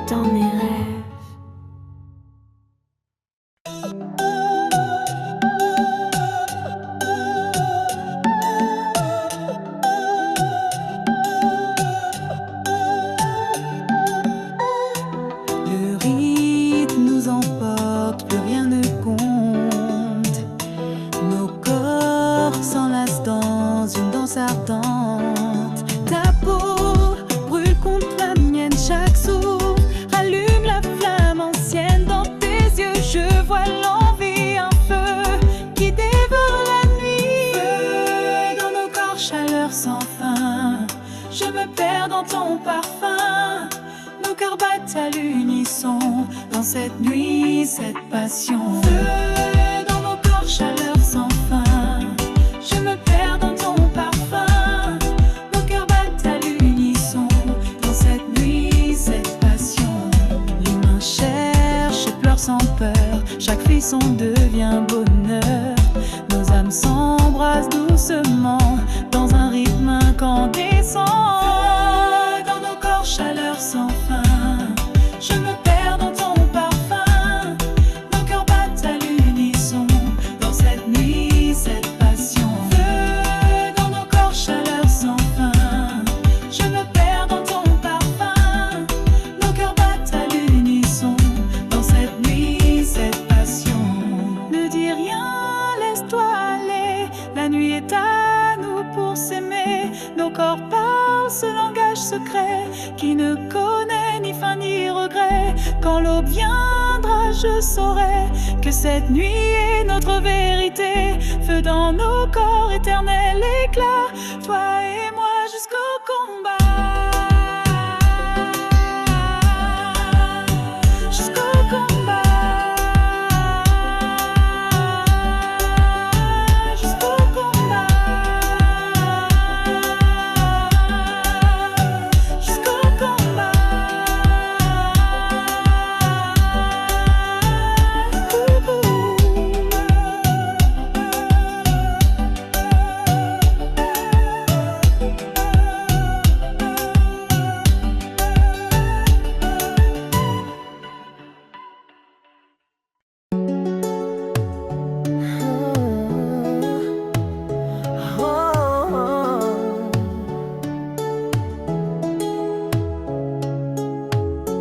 dans mes rêves. Le rythme nous emporte, plus rien ne compte. Nos corps s'enlacent dans une danse ardente. Ta peau brûle contre la mienne, chaque souffle rallume la flamme ancienne. Dans tes yeux je vois l'envie, un feu qui dévore la nuit. Feu dans nos corps, chaleur sans fin. Je me perds dans ton parfum. Nos cœurs battent à l'unisson dans cette nuit, cette passion. Feu dans nos corps, chaleur sans fin. Je me perds dans ton parfum. Nos cœurs battent à l'unisson dans cette nuit, cette passion. Les mains cherchent et pleurent sans peur. Chaque frisson devient bonheur. Nos âmes s'embrassent doucement dans un rythme incandescent. Feu dans nos corps, chaleur sans fin. Je me perds dans ton parfum. Nos cœurs battent à l'unisson dans cette nuit, cette passion. Feu dans nos corps, chaleur sans fin. Je me perds dans ton parfum. Nos cœurs battent à l'unisson dans cette nuit, cette passion. Ne dis rien, laisse-toi aller. La nuit est à nous pour s'aimer. Nos corps parlent ce langage secret qui ne connaît ni fin ni regret. Quand l'aube viendra, je saurai que cette nuit est notre vérité. Feu dans nos corps, éternel éclat. Toi et moi jusqu'au combat. Jusqu'au combat. Jusqu'au combat. Jusqu'au combat.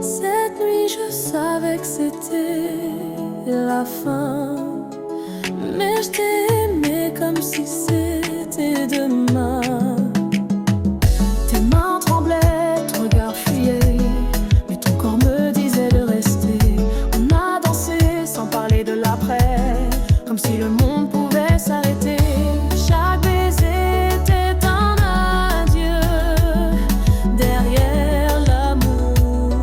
Cette nuit je savais que c'était la fin, mais je t'ai aimé comme si c'était demain. Tes mains tremblaient, ton regard fuyait, mais ton corps me disait de rester. On a dansé sans parler de l'après, comme si le monde pouvait s'arrêter. Chaque baiser était un adieu derrière l'amour.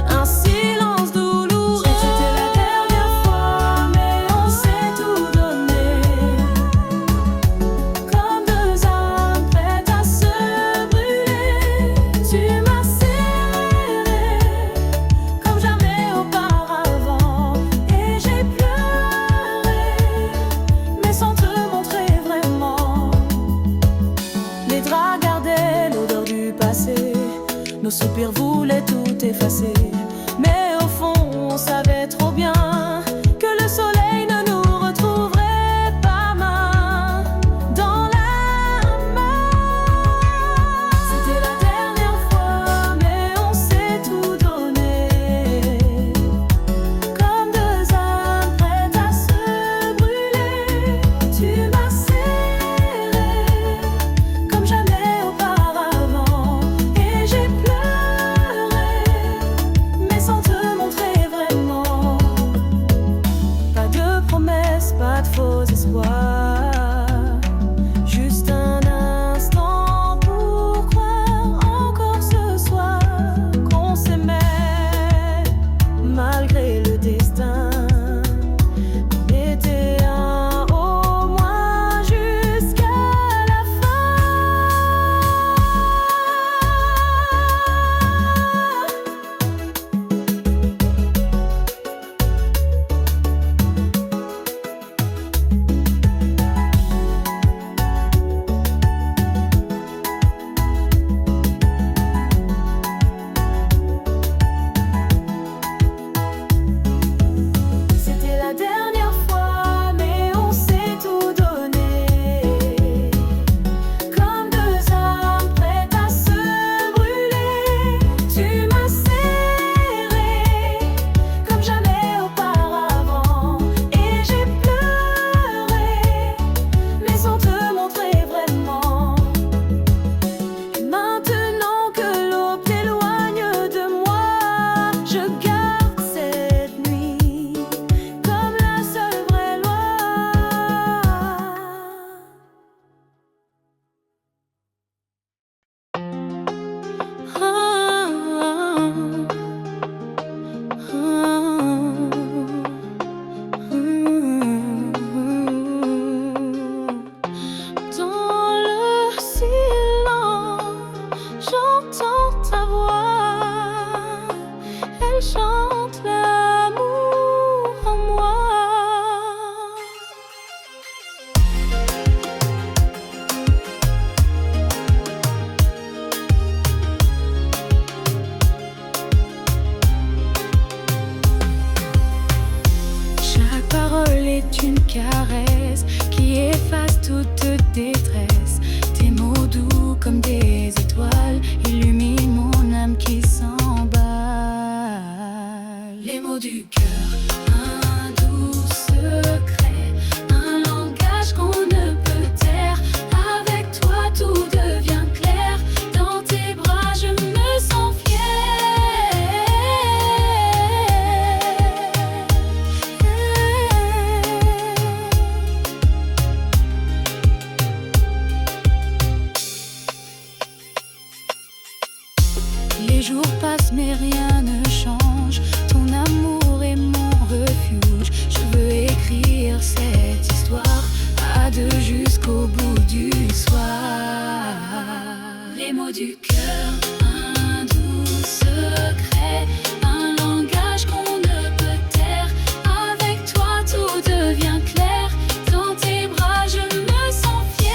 Un silence douloureux. C'était la dernière fois, mais on s'est tout donné. Comme deux âmes prêtes à se brûler. Tu m'as serré comme jamais auparavant. Et j'ai pleuré, mais sans te montrer vraiment. Les draps gardaient l'odeur du passé. Nos soupirs voulaient tout effacer. Mais au fond, on savait trop bien que le soleil ne nous retrouverait pas main dans la main. C'était la dernière fois, mais on s'est tout donné. Comme deux âmes prêtes à se brûler. Tu m'as serré comme jamais auparavant. Et j'ai pleuré, mais sans te montrer vraiment. est une caresse qui efface toute détresse. Tes mots doux comme des étoiles illuminent mon âme qui s'emballe. Les mots du cœur, un doux secret, un langage qu'on ne peut taire. Avec toi tout devient clair, dans tes bras je me sens fière. Les jours passent mais rien ne change, ton amour est mon refuge. Je veux écrire cette histoire à deux jusqu'au bout du soir. Les mots du cœur, un doux secret, un langage qu'on ne peut taire. Avec toi tout devient clair, dans tes bras je me sens fière.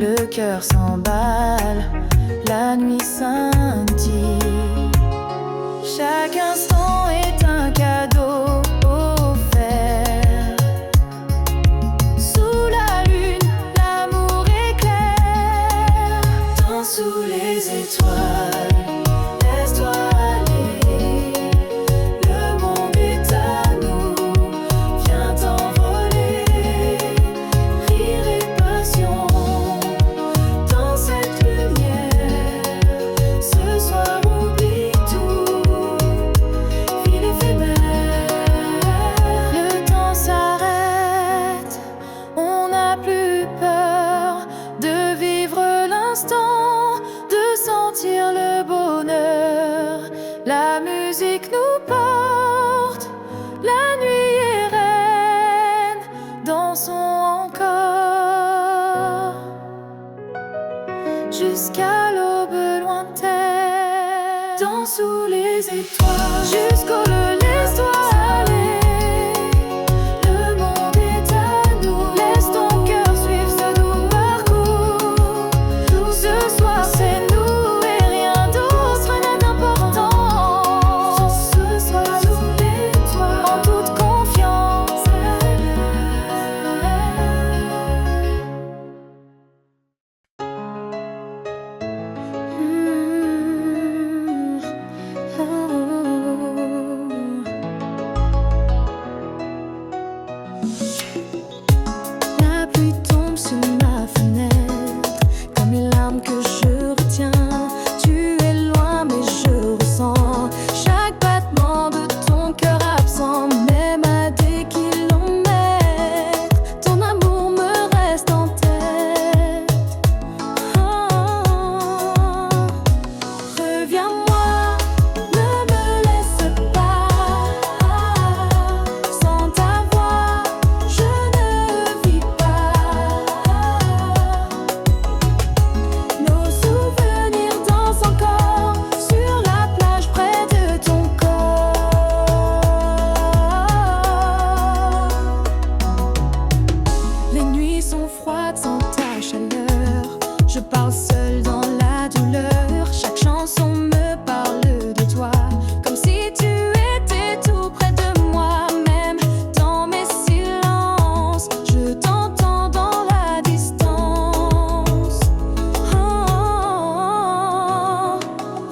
le cœur s'emballe, la nuit scintille. Chaque instant est un cadeau offert. Sous la lune, l'amour éclaire. Dans sous les étoiles, laisse-toi aller. Le monde est à nous, viens t'envoler. Rire et passion dans cette lumière. Ce soir oublie tout, ville éphémère. Le temps s'arrête, on n'a plus peur de vivre l'instant, de sentir le bonheur. La musique nous porte, la nuit est reine, dansons encore jusqu'à l'aube lointaine. Dans sous les étoiles, jusqu'au le laisse-toi aller. Le monde est à nous, laisse ton cœur suivre ce doux parcours. Ce soir c'est nous et rien d'autre n'a d'importance. Ce soir sous l'étoile, en toute confiance. La pluie tombe sur ma fenêtre, comme une larme que je retiens. Tu es loin mais je ressens chaque battement de ton cœur absent. Même à des kilomètres, ton amour me reste en tête. Reviens-moi, ne me laisse pas. Sans ta voix, je ne vis pas. Nos souvenirs dansent encore sur la plage près de ton corps. Les nuits sont froides sans ta chaleur. Je parle seul dans la douleur. Chaque chanson me parle de toi, comme si tu étais tout près de moi. Même dans mes silences, je t'entends dans la distance.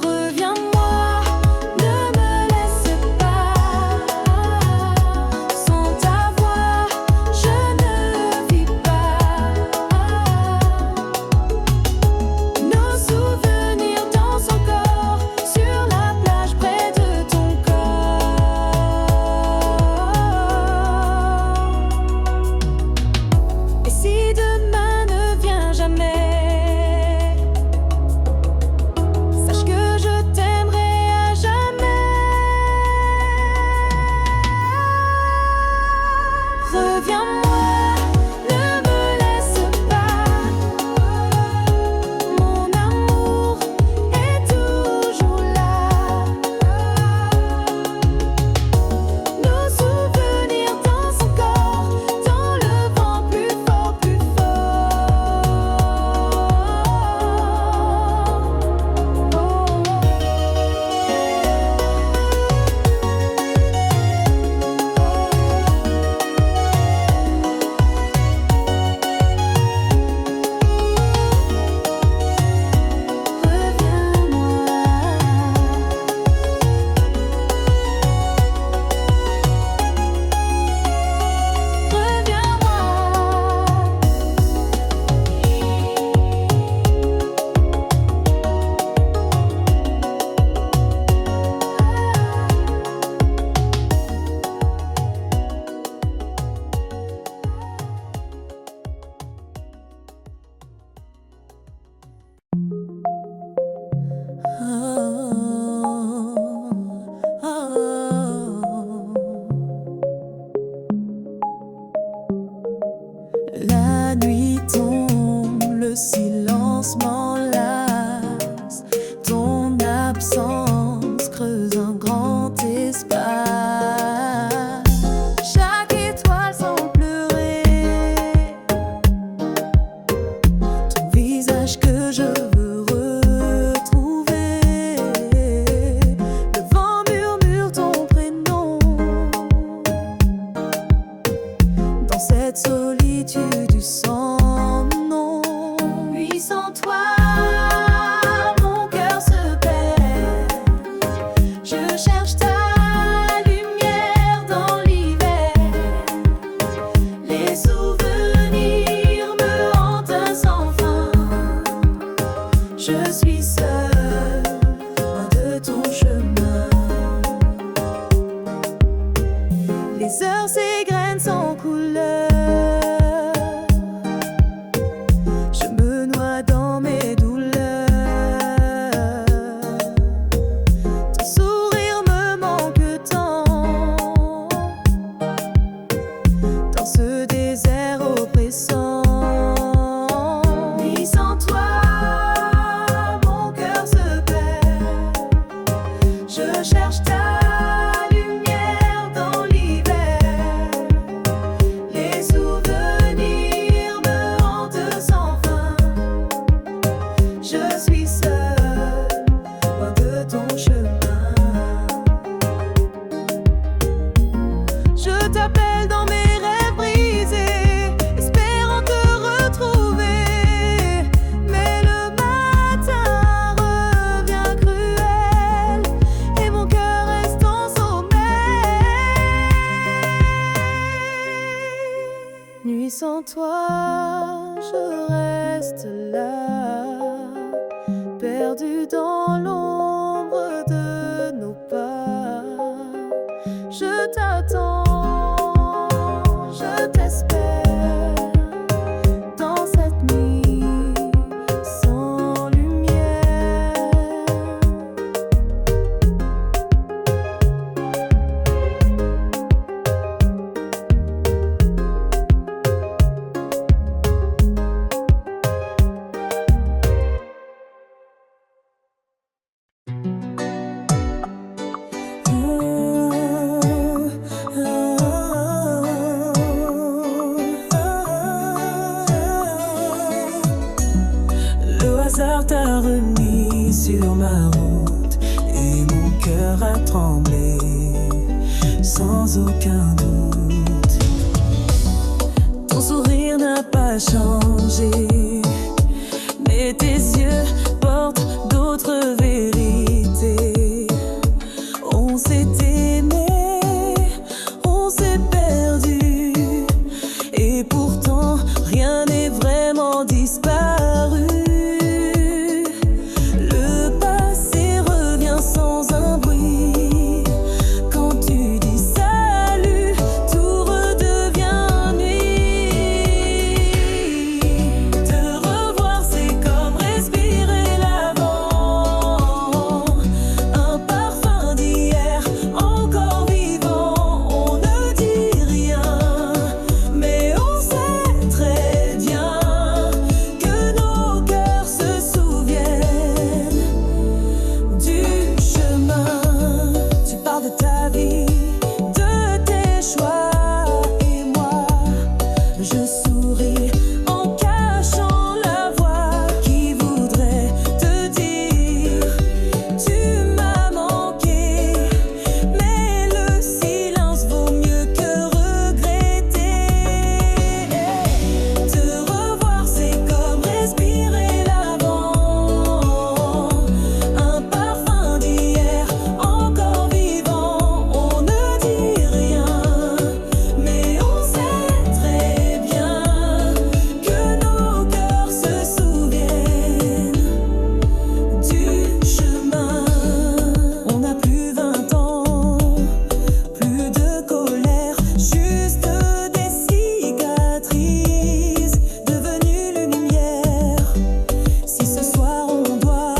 Reviens-moi, ne me laisse pas. Sans ta voix, je ne vis pas. reste là, perdu dans l'ombre de nos pas. Je t'attends, je t'espère dans cette nuit sans lumière. Le hasard t'a remis sur ma route et mon cœur a tremblé sans aucun doute. Ton sourire n'a pas changé, mais tes yeux portent d'autres vérités. On s'est aimé, on s'est perdu, et pourtant rien n'est vraiment disparu. Le passé revient sans un bruit. Quand tu dis salut, tout redevient nuit. Te revoir, c'est comme respirer l'avant. Un parfum d'hier, encore vivant. On ne dit rien, mais on sait très bien que nos cœurs se souviennent du chemin. Tu parles de ta vie, de tes choix, et moi, je souris en cachant la voix qui voudrait te dire tu m'as manqué. Mais le silence vaut mieux que regretter. Te revoir, c'est comme respirer l'avant. Un parfum d'hier, encore vivant. On ne dit rien, mais on sait très bien que nos cœurs se souviennent du chemin. On n'a plus 20 ans, plus de colère, juste des cicatrices devenues lumière. Si ce soir on doit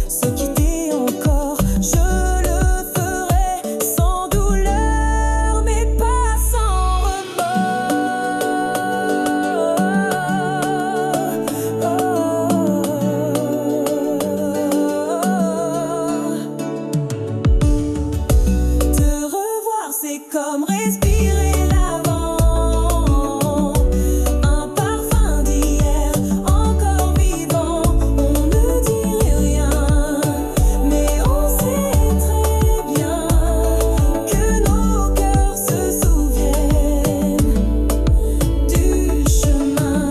se quitter encore, je le ferai sans douleur, mais pas sans remords. Te revoir, c'est comme respirer l'avant. Un parfum d'hier, encore vivant. On ne dit rien, mais on sait très bien que nos cœurs se souviennent du chemin.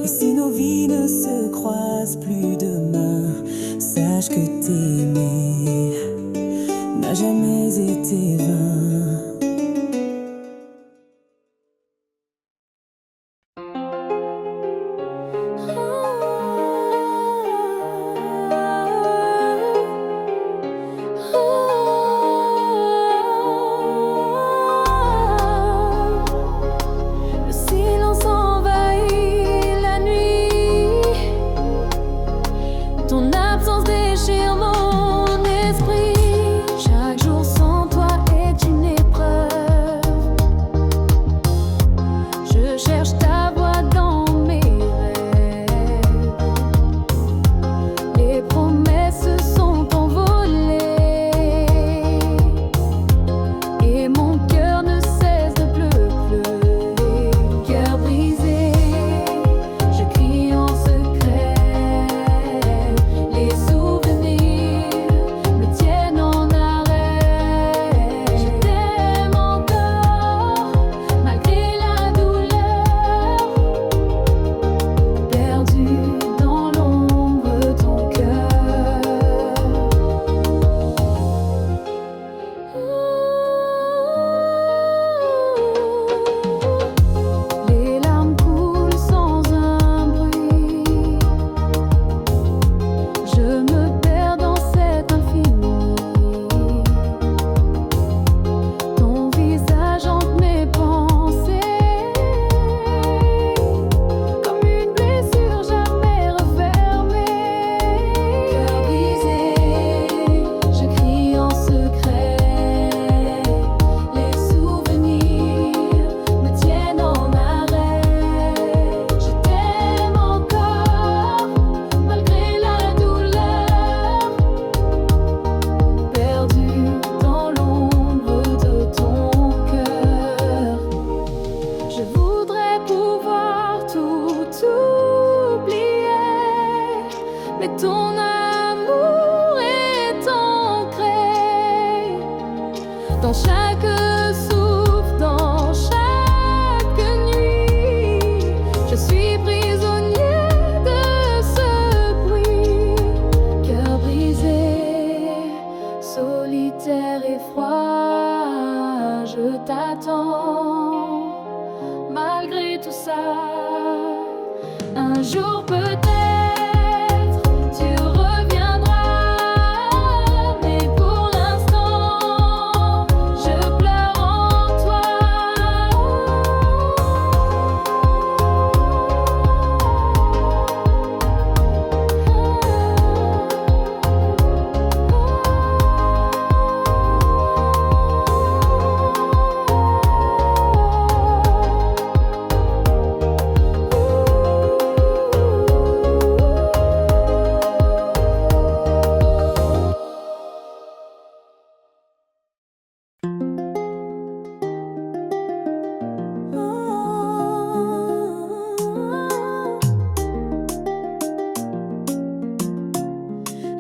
Et si nos vies ne se croisent plus demain, sache que t'aimer n'a jamais été vain. Le silence envahit la nuit. Ton absence déchire mon esprit. Chaque jour sans toi est une mais ton amour est ancré dans chaque souffle, dans chaque nuit. Je suis prisonnier de ce bruit, cœur brisé, solitaire et froid. Je t'attends malgré tout ça. Un jour peut-être tu reviendras, mais pour l'instant je pleure en toi.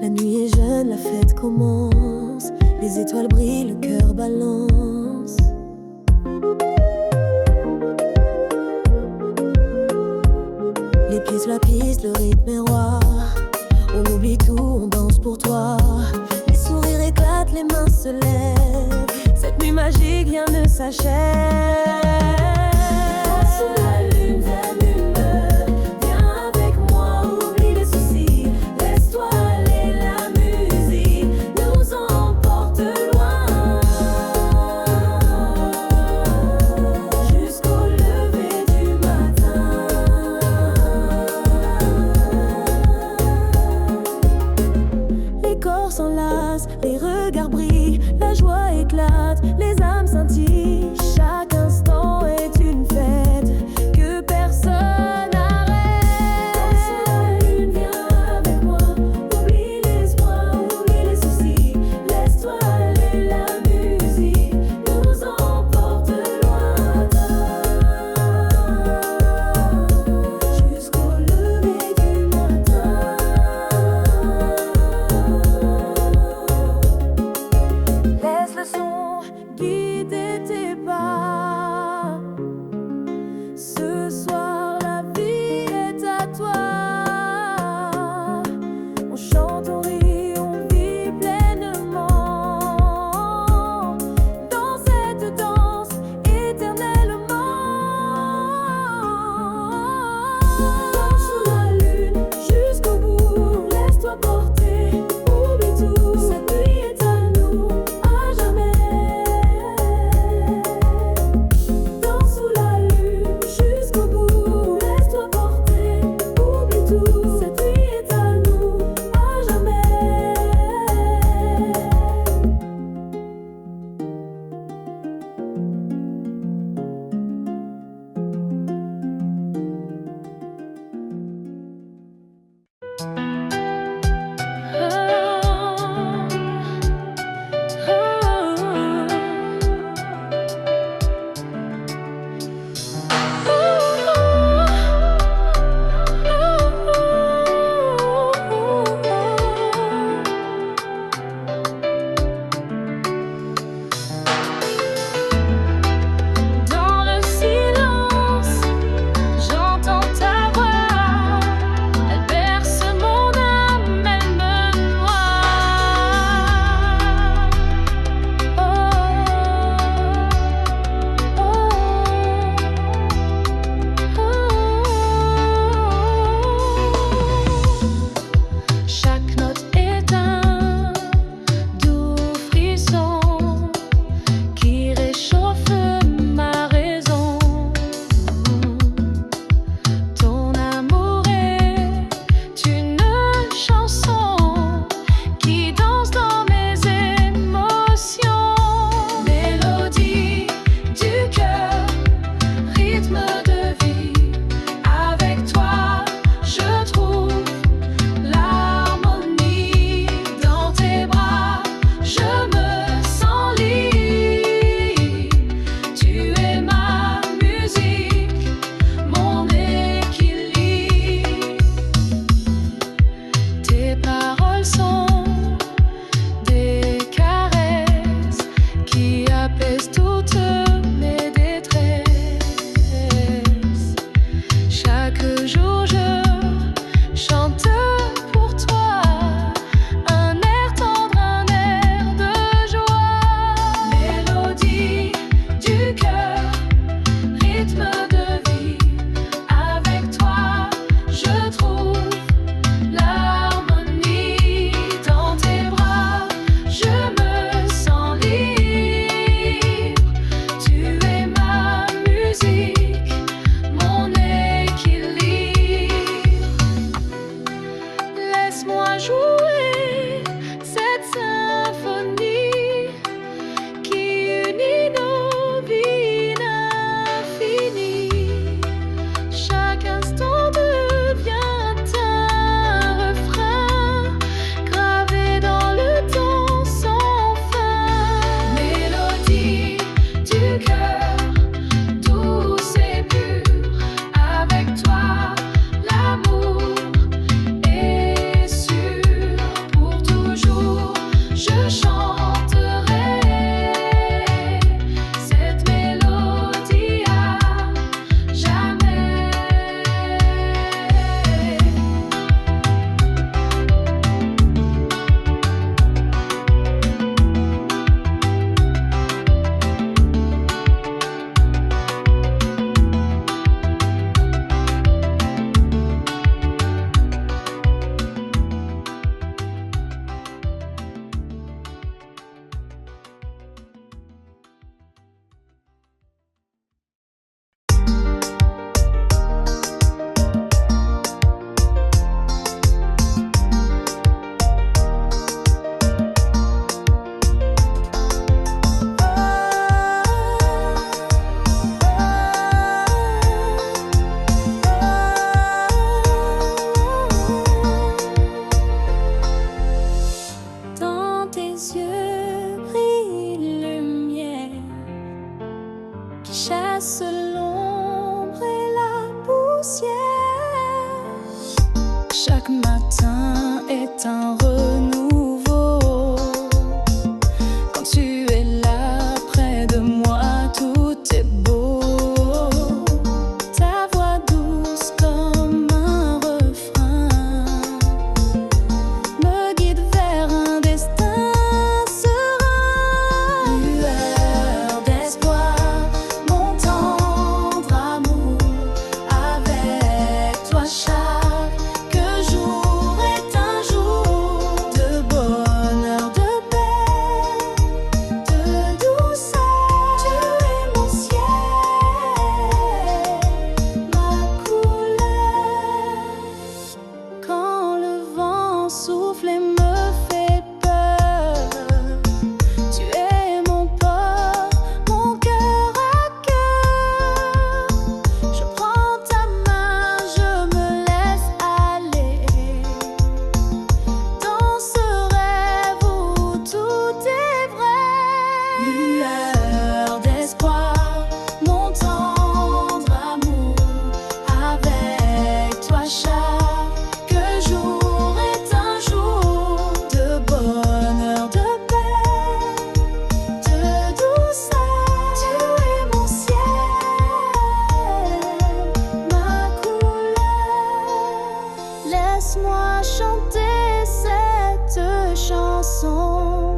La nuit est jeune, la fête commence. Les étoiles brillent, le cœur balance. Les pieds sur la piste, le rythme est roi. On oublie tout, on danse pour toi. Les sourires éclatent, les mains se lèvent. Cette nuit magique, rien ne s'achève. Sous la lune, viens avec moi, oublie les soucis. Laisse-toi aller, la musique nous emporte loin. Jusqu'au lever du matin. Les corps s'enlacent, les regards brillent, la joie éclate, les âmes scintillent. Chaque instant est une fête que personne n'arrête. Sous la lune, viens avec moi, oublie l'espoir, oublie les soucis. Laisse-toi aller, la musique nous emporte lointain. Jusqu'au lever du matin. Laisse le son guider tes pas. Ce soir, la vie est à toi. On chante, on rit, on vit pleinement dans cette danse éternellement. Danse sous la lune jusqu'au bout, laisse-toi porter, oublie tout. Cette nuit est à nous, à jamais. Danse sous la lune jusqu'au bout, laisse-toi porter, oublie tout. Cette nuit est à nous, à jamais. Chaque matin est un renouveau. Quand tu es là près de moi, tout est beau. Ta voix douce comme un refrain me guide vers un destin serein. Lueur d'espoir, mon tendre amour, avec toi chaque jour est un jour de bonheur, de paix, de douceur. Tu es mon ciel, ma couleur. Quand le vent souffle et me fait peur, tu es mon port, mon cœur à cœur. Je prends ta main, je me laisse aller dans ce rêve où tout est vrai. Lueur d'espoir, mon tendre amour, avec toi chaque jour est un jour de bonheur, de paix, de douceur. Tu es mon ciel, ma couleur. Laisse-moi chanter cette chanson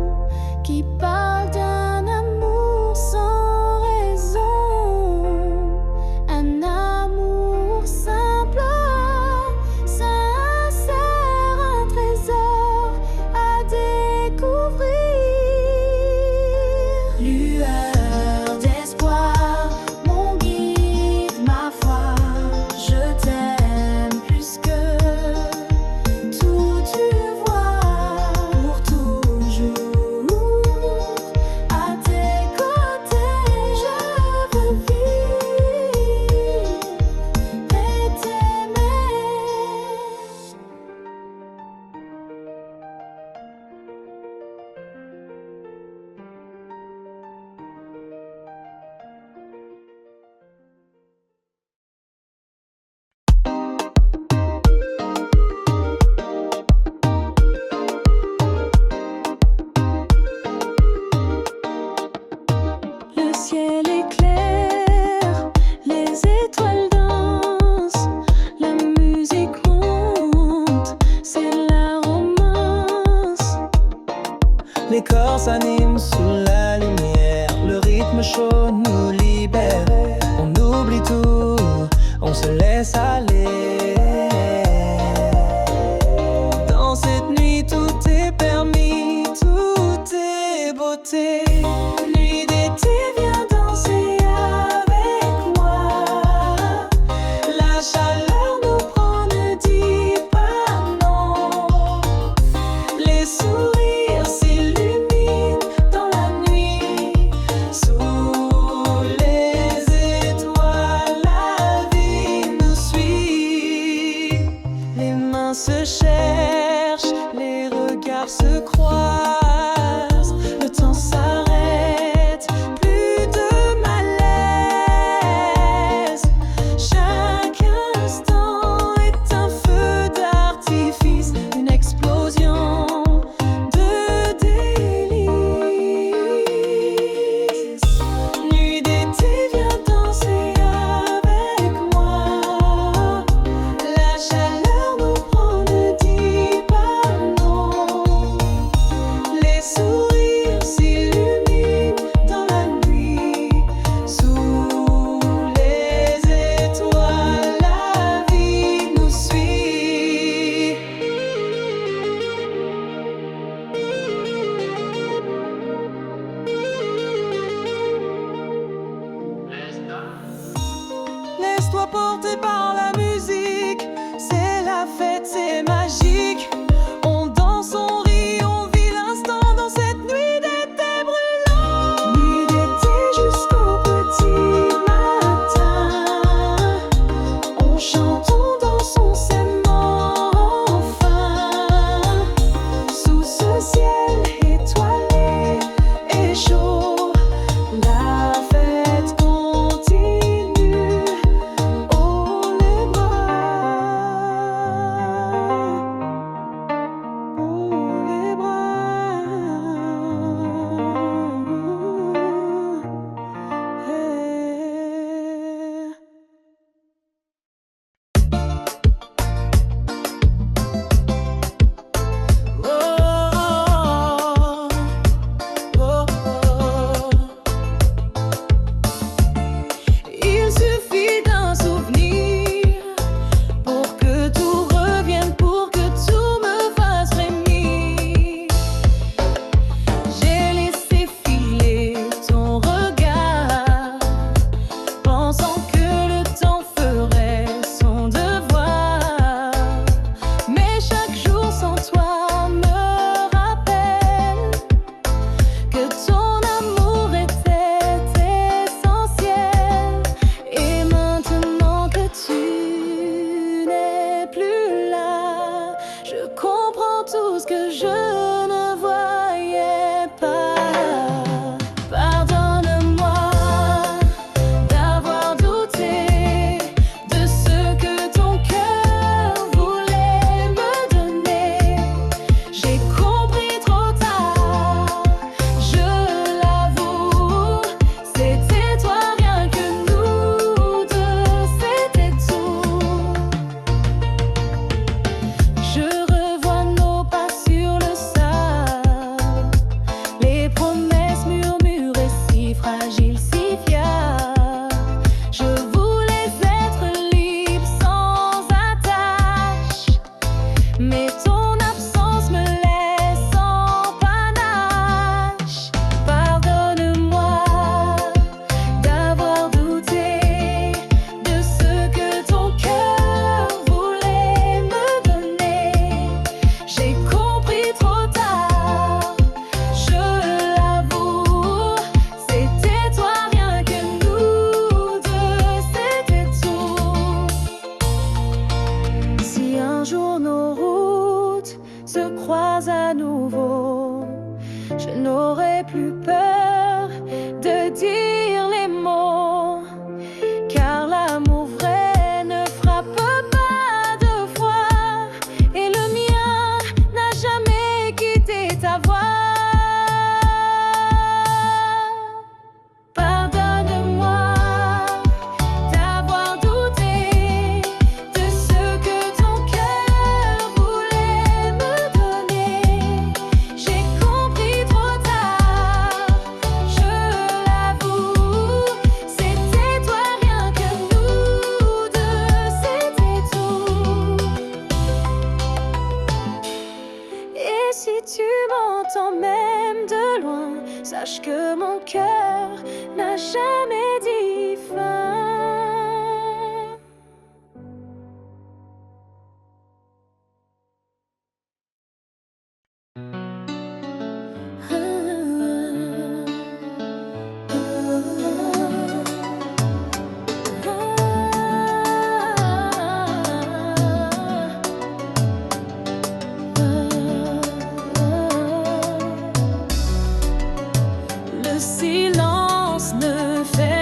qui parle d'un amour sans raison, un amour simple, sincère, un trésor à découvrir. Lueur d'espoir, mon guide, ma foi, je t'aime plus que tout, tu vois, pour toujours. À tes côtés, je veux vivre et t'aimer. Le ciel est clair, les étoiles dansent, la musique monte, c'est la romance. Les corps s'animent sous la lumière, le rythme chaud nous libère. On oublie tout, on se laisse aller. Dans cette nuit tout est permis, tout est beauté. Nuit d'été, viens danser avec moi. La chaleur nous prend, ne dis pas non. Les sourires s'illuminent dans la nuit. Sous les étoiles, la vie nous suit. Les mains se cherchent, les regards se croisent. Le temps s'arrête, plus de malaise. Chaque instant est un feu d'artifice, une explosion de délices. Nuit d'été, viens danser avec moi. La chaleur nous prend, ne dis choses que je ne voyais pas. Pardonne-moi d'avoir douté de ce que ton cœur voulait me donner. J'ai compris trop tard, je l'avoue. C'était toi, rien que nous deux, c'était tout. Je revois nos pas sur le sable, les promesses murmurées si fragiles, si fiables. Je voulais être libre sans attache, mais ton absence me laisse en panache. Pardonne-moi d'avoir douté de ce que ton cœur voulait me donner. J'ai compris trop tard, je l'avoue. C'était toi, rien que nous deux, c'était tout. Si un jour nos routes se croisent à nouveau, je n'aurai plus peur de dire les mots, car l'amour vrai ne frappe pas deux fois, et le mien n'a jamais quitté ta voix. Pardonne-moi d'avoir douté de ce que ton cœur voulait me donner. J'ai compris trop tard, je l'avoue. C'était toi, rien que nous deux, c'était tout. Et si tu m'entends même de loin, sache que mon cœur n'a jamais dit fin. Le silence ne fait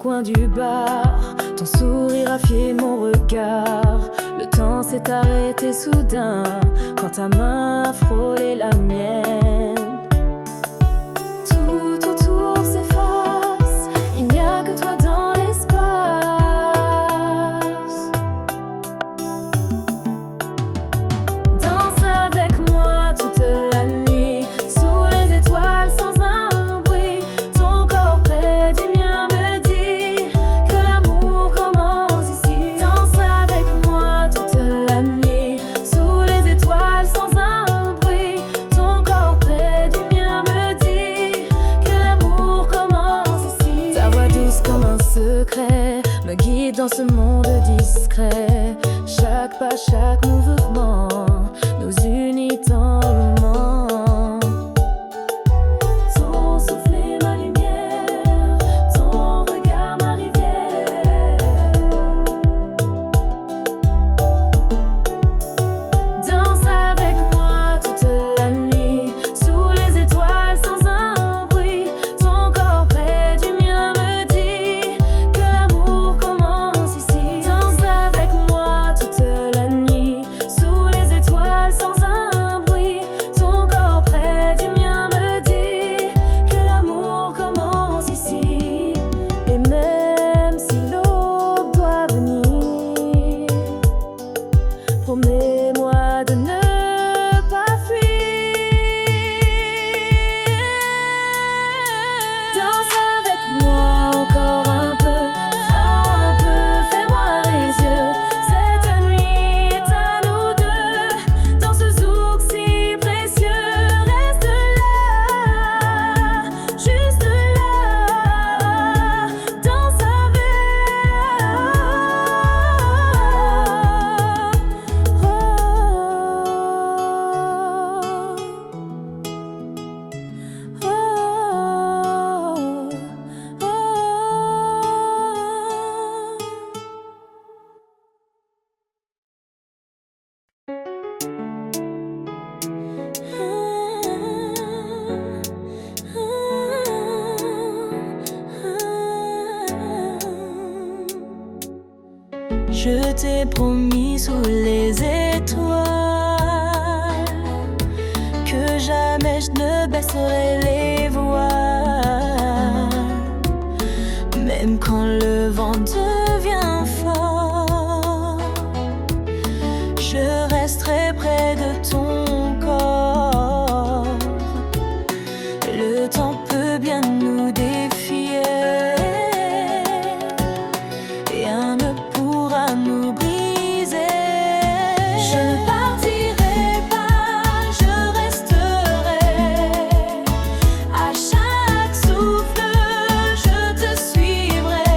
coin du bar, ton sourire a fié mon regard. Le temps s'est arrêté soudain quand ta main a frôlé la mienne. Tout autour s'efface, il n'y a que toi dans l'espace. Danse avec moi toute la nuit, sous les étoiles sans un bruit. Ton corps près du mien me dit que l'amour commence ici. Danse avec moi toute la nuit, sous les étoiles sans un bruit. Ton corps près du mien me dit que l'amour commence ici. Ta voix douce comme un secret me guide dans ce monde discret. Chaque pas, chaque mouvement nous unit tendrement. Ton souffle est ma lumière, ton regard ma rivière. Danse avec moi toute la nuit, sous les étoiles sans un bruit. Ton corps près du mien me dit que l'amour commence ici. Danse avec moi toute la nuit, sous les étoiles sans un bruit. Ton corps près du mien me dit que l'amour commence ici. Et même si l'aube doit venir, promets-moi de ne pas fuir. Danse avec moi encore un peu, fais-moi les yeux. Cette nuit est à nous deux, dans ce zouk si précieux. Reste là, juste là. Danse Je t'ai promis sous les étoiles que jamais je ne baisserai les voiles. Même quand le vent devient fort, je resterai près de ton corps. Le temps peut bien nous défier, rien ne pourra nous briser. Je ne partirai pas, je resterai. À chaque souffle, je te suivrai.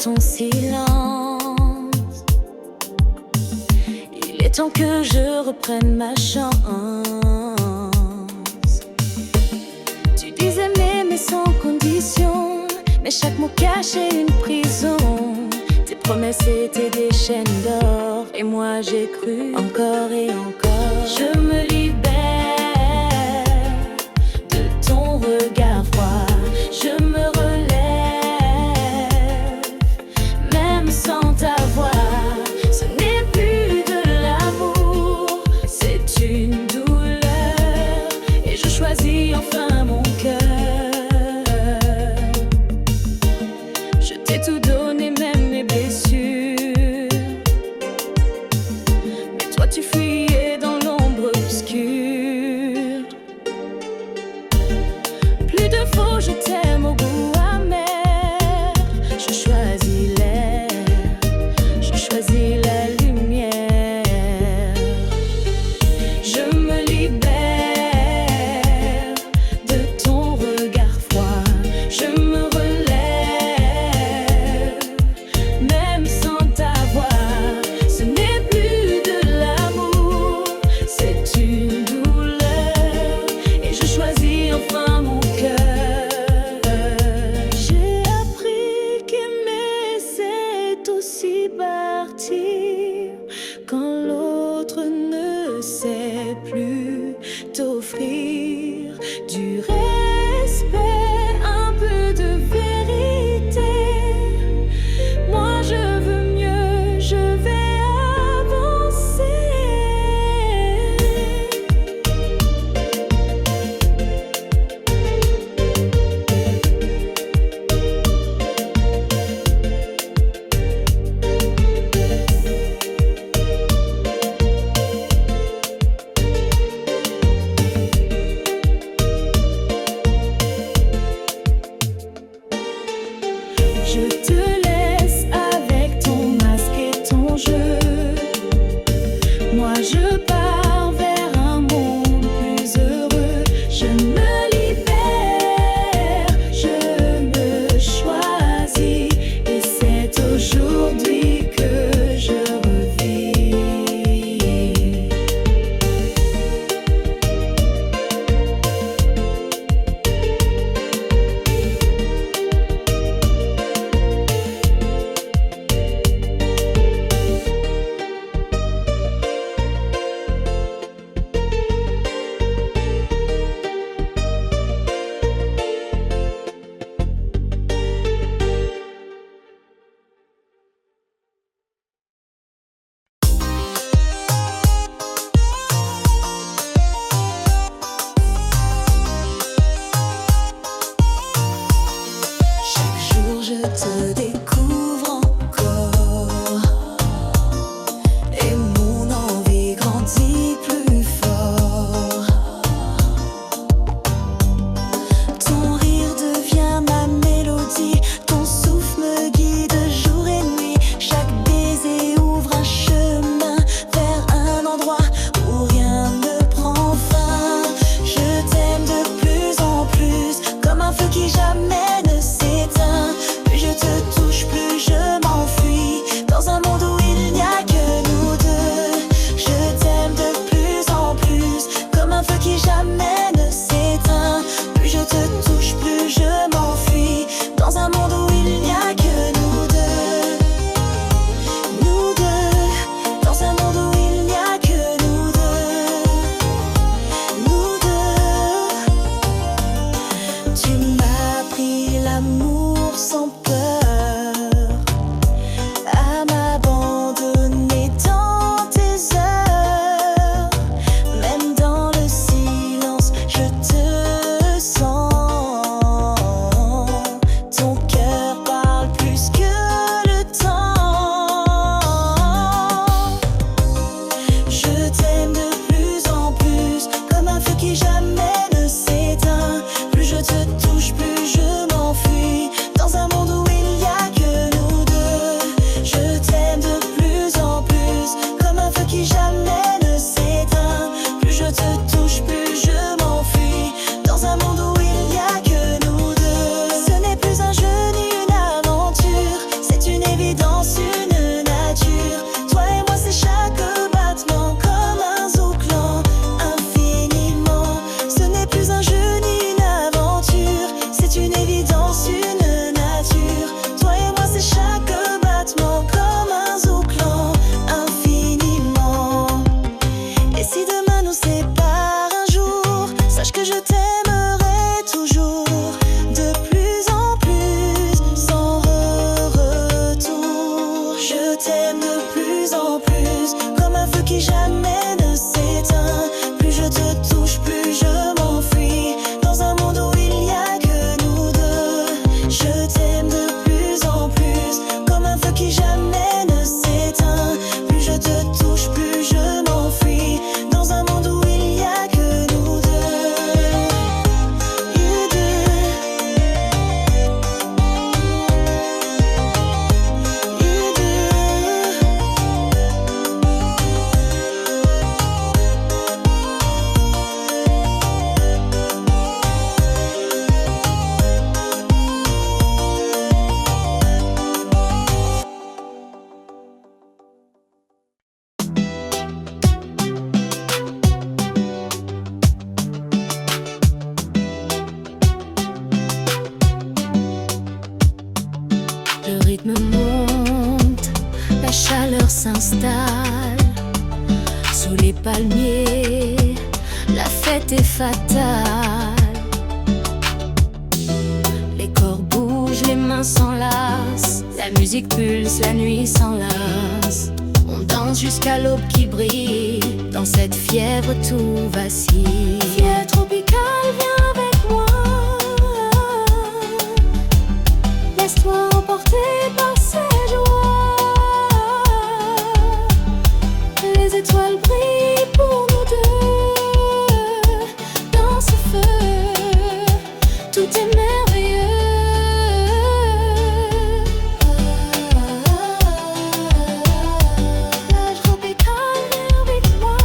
ton silence. Il est temps que je reprenne ma chance. Tu disais m'aimer sans condition, mais chaque mot cachait une prison. Tes promesses étaient des chaînes d'or, et moi j'ai cru encore et encore. Je me libère de ton regard froid. Je me relève, même sans ta voix. Ce n'est plus de l'amour, c'est une douleur, et je choisis enfin mon cœur. Je t'ai tout donné, même mes blessures, mais toi tu fuyais dans l'ombre obscure. Plus de faux, je t'aime au goût amer. Je choisis l'air, je choisis la lumière. Je me libère de ton regard froid. Je me relève, même sans ta voix. Ce n'est plus de l'amour, c'est une douleur, et je choisis enfin mon cœur. J'ai appris qu'aimer c'est aussi partir quand l'autre ne sait plus t'offrir du respect, un peu de vérité. Moi je veux mieux, je vais avancer. Je te laisse avec ton masque et ton jeu. Moi je pars vers un monde plus heureux. Je me libère, je me choisis, et c'est aujourd'hui que je revis. Chaque jour je te découvre encore, et mon envie grandit plus fort. Ton rire devient ma mélodie, ton souffle me guide jour et nuit. Chaque baiser ouvre un chemin vers un endroit où rien ne prend fin. Je t'aime de plus en plus, comme un feu qui jamais ne s'éteint. Plus je te touche, plus je m'enfuis dans un monde où il n'y a que nous deux. Je t'aime de plus en plus, comme un feu qui jamais ne s'éteint. Plus je te touche, plus je m'enfuis dans un monde où il n'y a que nous deux. Nous deux, dans un monde où il n'y a que nous deux. Nous deux. Tu m'as appris l'amour sans peur, à m'abandonner dans tes heures. Même dans le silence, je te sens. Ton cœur parle plus que le temps. Je t'aime de plus en plus, comme un feu qui jamais ne s'éteint. Plus je te touche, plus je m'enfuis dans un monde où il rythme monte, la chaleur s'installe. Sous les palmiers, la fête est fatale. Les corps bougent, les mains s'enlacent. La musique pulse, la nuit s'enlace. On danse jusqu'à l'aube qui brille. Dans cette fièvre tout vacille. Fièvre tropicale, viens avec moi. Laisse-toi emporter par ces joies. Les étoiles brillent pour nous deux. Dans ce feu, tout est merveilleux. Plage tropicale, viens avec moi.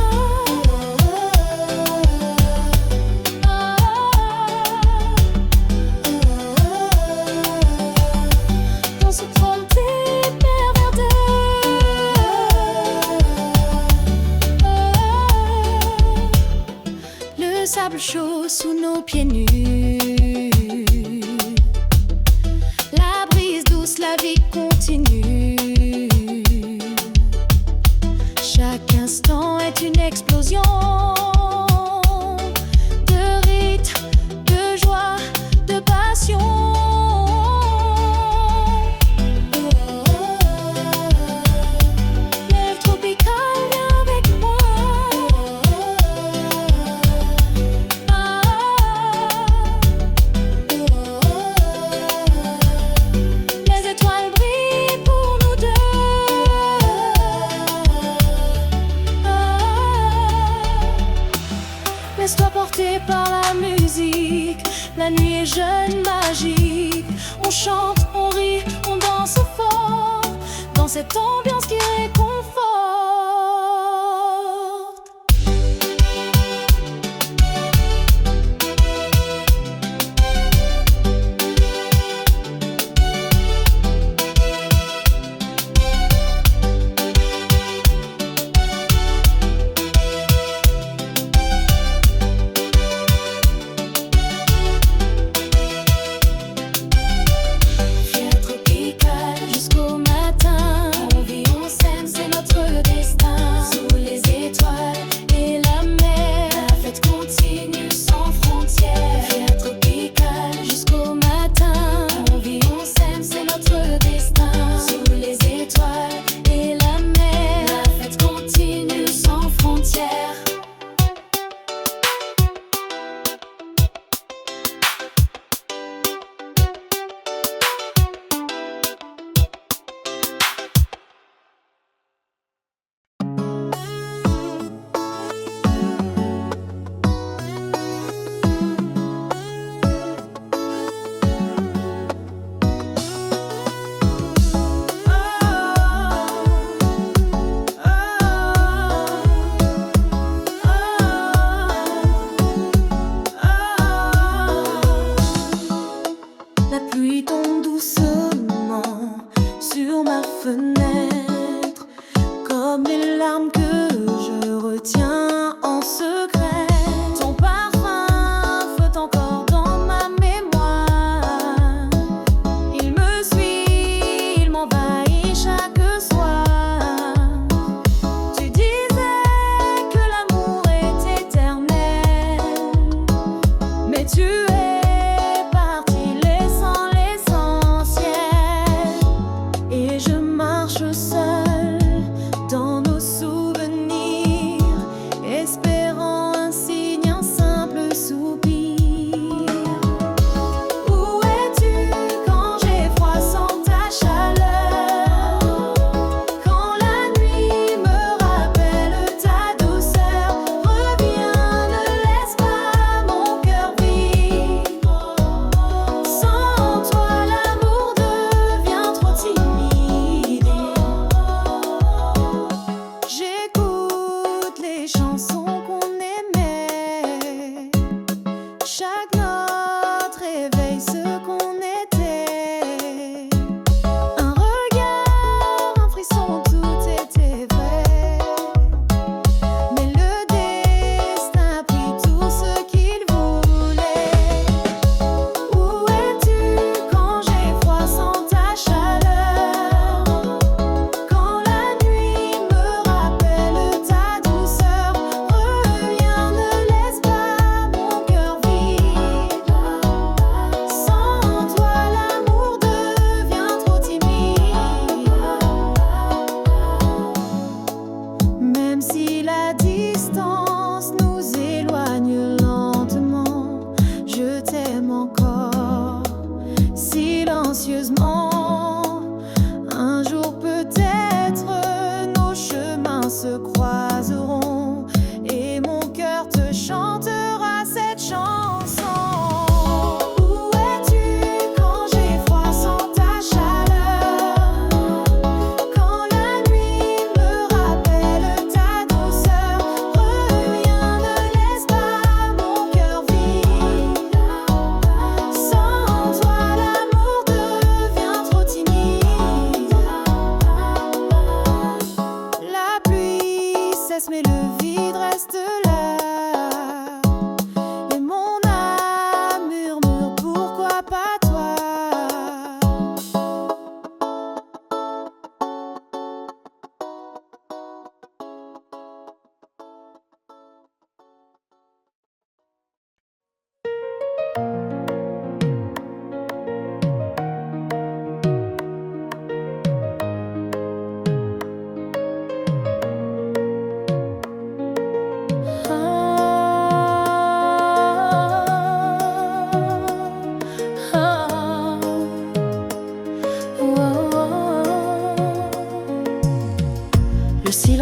Dans ce trône hyper verdeux. Le sable chaud sous nos pieds nus. La brise douce, la vie continue. Chaque instant est une explosion de rythme, de joie, de passion. Lève tropicale, viens avec moi. Les étoiles brillent pour nous deux. Laisse-toi porter par la musique. La nuit est jeune, magique. On chante, on rit, on danse fort. Dans cette ambiance qui réconforte. Fièvre tropicale jusqu'au matin. On vit, on s'aime, c'est notre destin. Sous les étoiles et la mer, la fête continue sans frontières. Fièvre tropicale jusqu'au matin. On vit, on s'aime, c'est notre destin. Sous les étoiles et la mer, la fête continue sans frontières. La pluie tombe doucement sur ma fenêtre, comme les larmes que je retiens en secret. Ton parfum flotte encore dans ma mémoire. Il me suit, il m'envahit chaque soir. Tu disais que l'amour est éternel, mais tu es parti laissant l'essentiel. Et je marche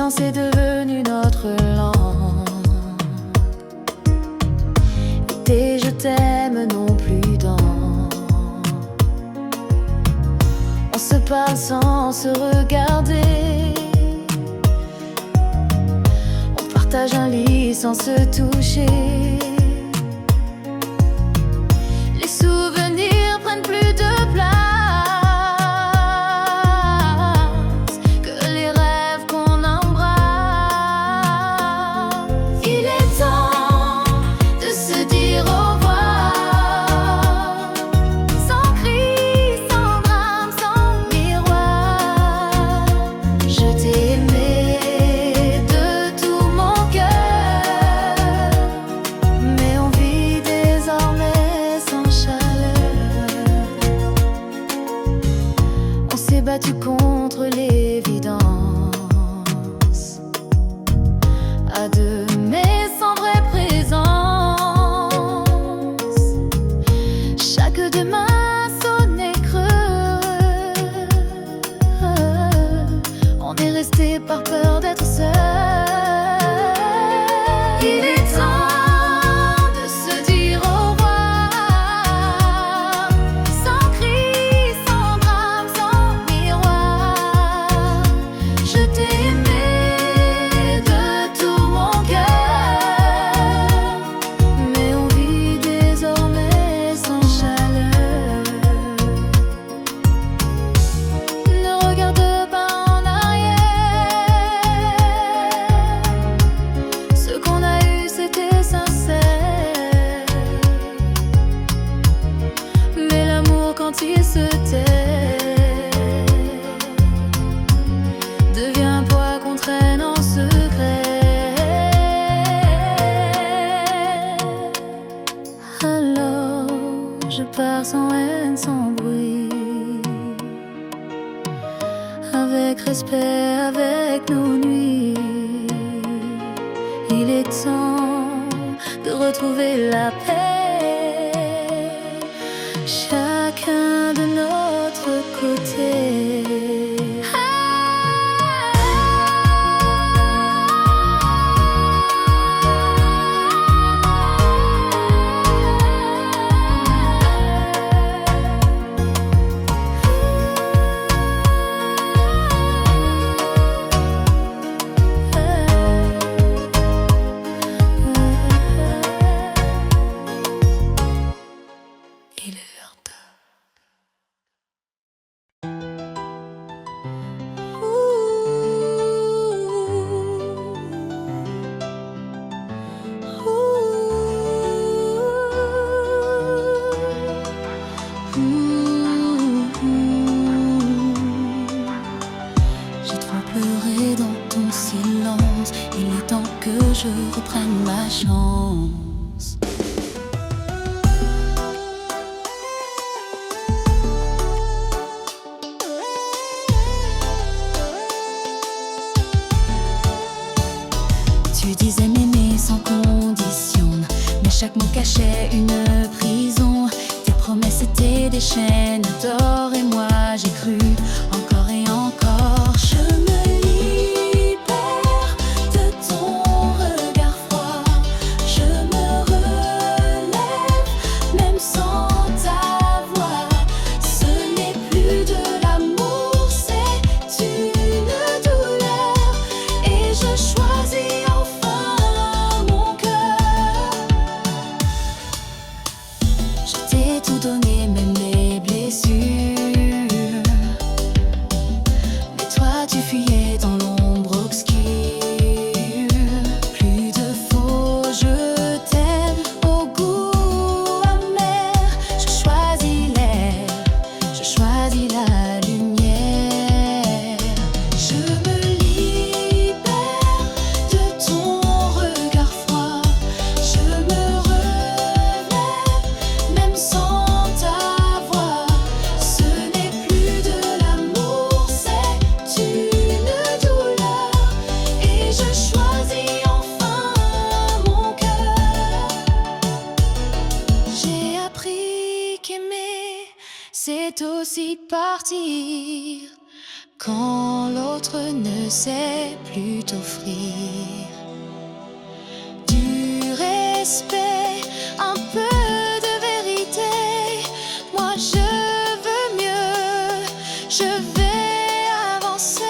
silence est devenu notre langue. Et tes je t'aime non plus dans. On se parle sans se regarder. On partage un lit sans se toucher. Les souvenirs prennent plus de place que les rêves qu'on embrasse. Il est temps de se dire au revoir, sans cri, sans drame, sans miroir. Je t'ai aimé de tout mon cœur, mais on vit désormais sans chaleur. On s'est battu contre l'évidence, à deux mais sans vraie présence. Chaque demain sonnait creux. On est resté par peur d'être seul. Il est temps de se dire au revoir, sans cri, sans drame, sans miroir. Je t'ai aimé de tout mon cœur, mais on vit désormais sans chaleur. Ne regarde pas en arrière. Ce qu'on a eu c'était sincère, mais l'amour quand il se tait devient un poids qu'on traîne en secret. Alors je pars sans haine, sans bruit, avec respect, avec nos nuits. Il est temps de retrouver la paix, chacun de notre côté. Il est l'heure de... J'ai trop pleuré dans ton silence. Il est temps que je reprenne ma chance. Tu disais m'aimer sans condition, mais chaque mot cachait une prison. Tes promesses étaient des chaînes d'or et moi j'ai cru encore et encore. Je me libère de ton regard froid. Je me relève même sans ta voix. Ce n'est plus de l'amour, c'est une douleur. Et je choisis enfin mon cœur. Je t'ai tout donné, même les blessures. c'est aussi partir quand l'autre ne sait plus t'offrir du respect, un peu de vérité. Moi je veux mieux, je vais avancer.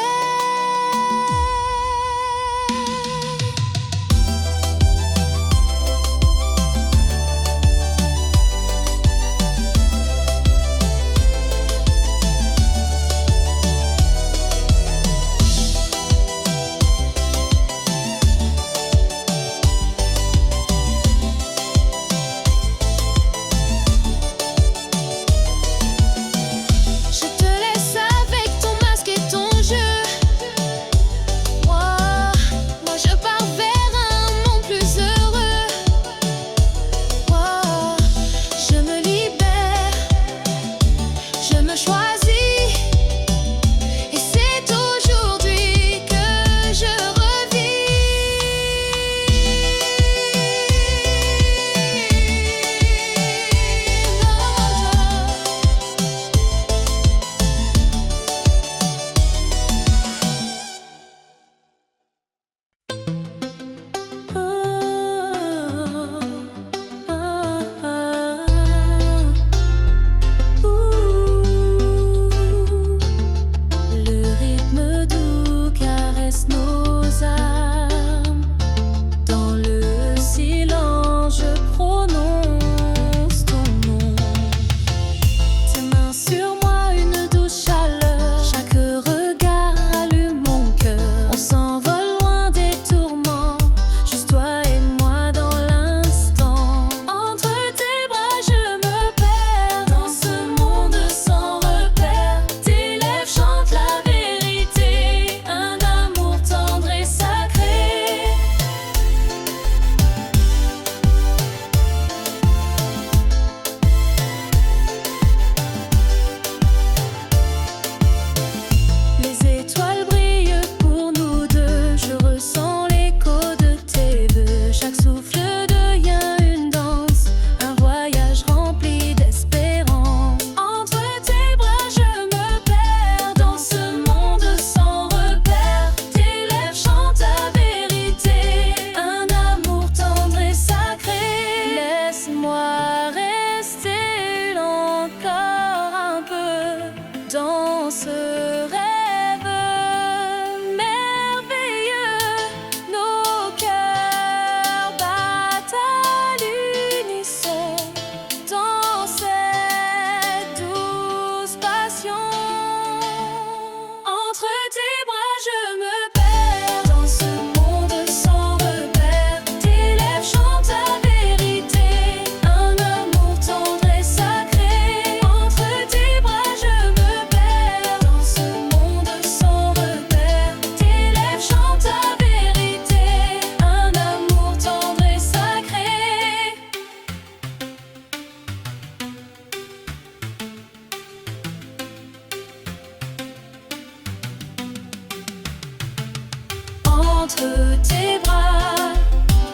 Entre tes bras,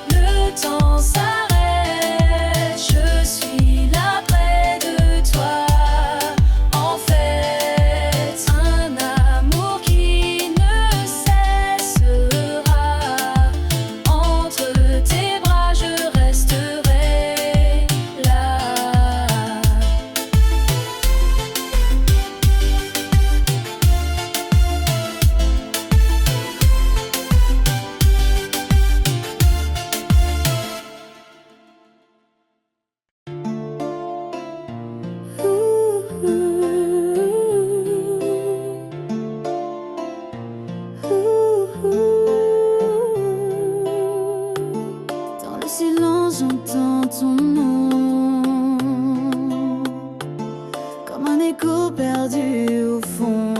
le temps s'arrête. Je suis là près de toi. En fait, un amour qui ne cessera. Entre tes bras, je resterai là. Dans le silence, j'entends ton nom, comme un écho perdu au fond.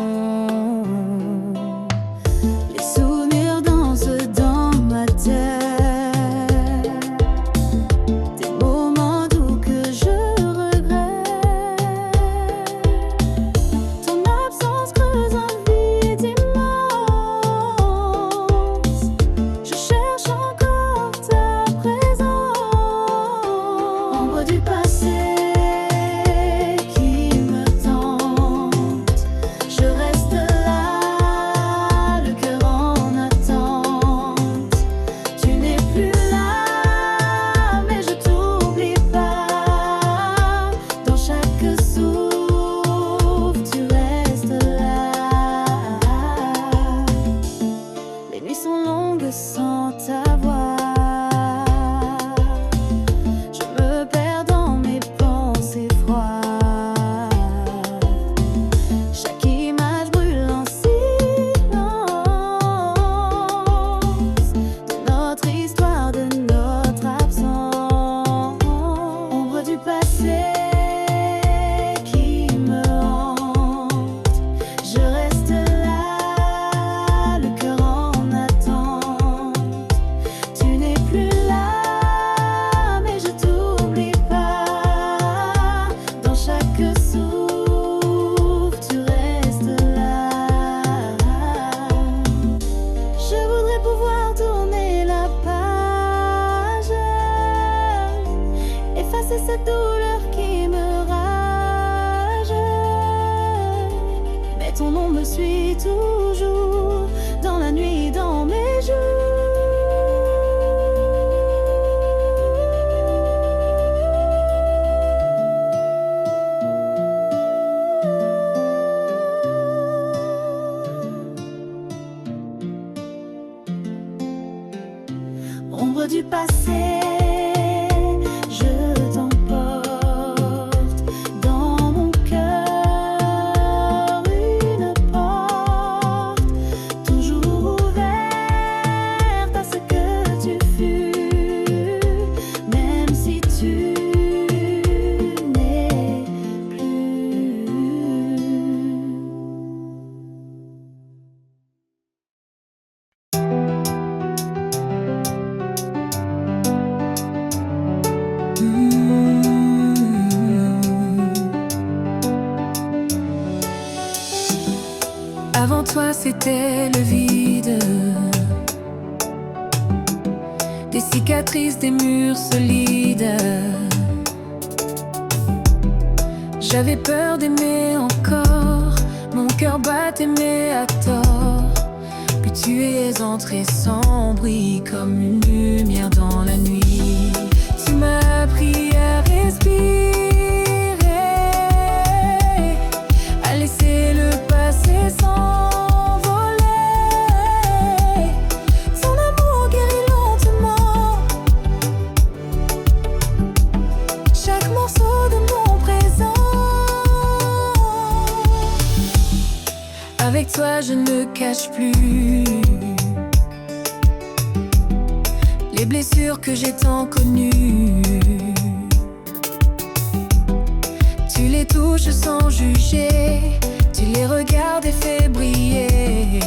Les souvenirs dansent dans ma tête, des moments doux que je regrette. Ton absence creuse un vide immense. Je cherche encore ta présence. Ombre du passé qui me tente. et ton nom me suit toujours, dans la nuit, dans mes jours. Ombre du passé, je t'emporte dans mon cœur, une porte toujours ouverte à ce que tu fus, même si tu n'es plus. Avant toi c'était le vide, des cicatrices, des murs solides. J'avais peur d'aimer encore, mon cœur battait mais à tort. Puis tu es entré sans bruit, comme une lumière dans la nuit. Tu m'as appris à respirer, à laisser le passé s'envoler. Ton amour guérit lentement chaque morceau de mon présent. Avec toi je ne cache plus les blessures que j'ai tant connues. Tu les touches sans juger, tu les regardes et fais briller.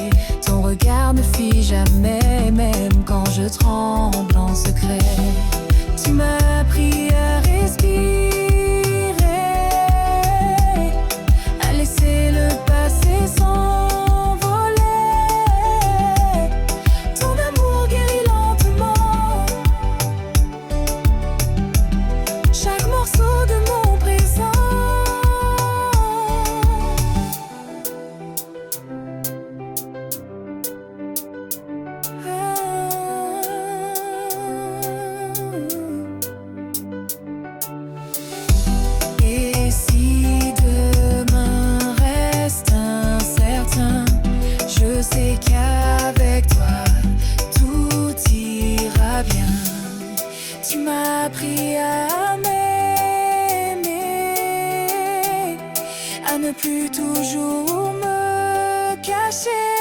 Ton regard ne fuit jamais, même quand je tremble en secret. Tu m'as appris à respirer, à laisser le passé s'envoler. Ton amour guérit lentement chaque morceau de mon présent. Et si demain reste incertain, je sais qu'avec toi tout ira bien. Tu m'as appris à m'aimer, à ne plus toujours me cacher.